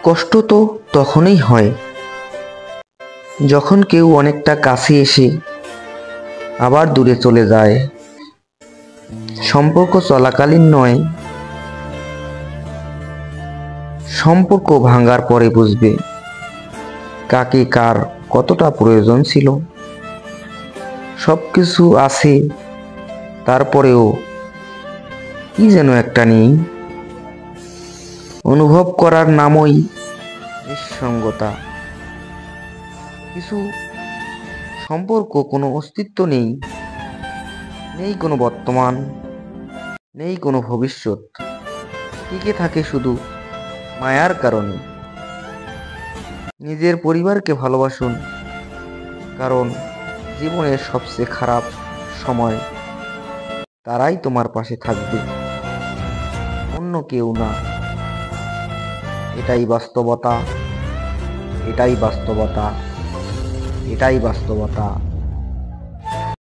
কষ্ট তো তখনই হয় যখন কেউ অনেকটা কাছে এসে আবার দূরে চলে যায়। সম্পর্ক চলাকালীন নয়, সম্পর্ক ভাঙার পরে বুঝবে কাকে কার কতটা প্রয়োজন ছিল। সবকিছু আছে, তারপরেও কি যেন একটা নেই। অনুভব করার নামই নিঃসঙ্গতা। কিছু সম্পর্ক কোনো অস্তিত্ব নেই, নেই কোনো বর্তমান, নেই কোনো ভবিষ্যৎ, টিকে থাকে শুধু মায়ার কারণে। নিজের পরিবারকে ভালোবাসুন, কারণ জীবনের সবচেয়ে খারাপ সময় তারাই তোমার পাশে থাকবে, অন্য কেউ না। এটাই বাস্তবতা, এটাই বাস্তবতা, এটাই বাস্তবতা।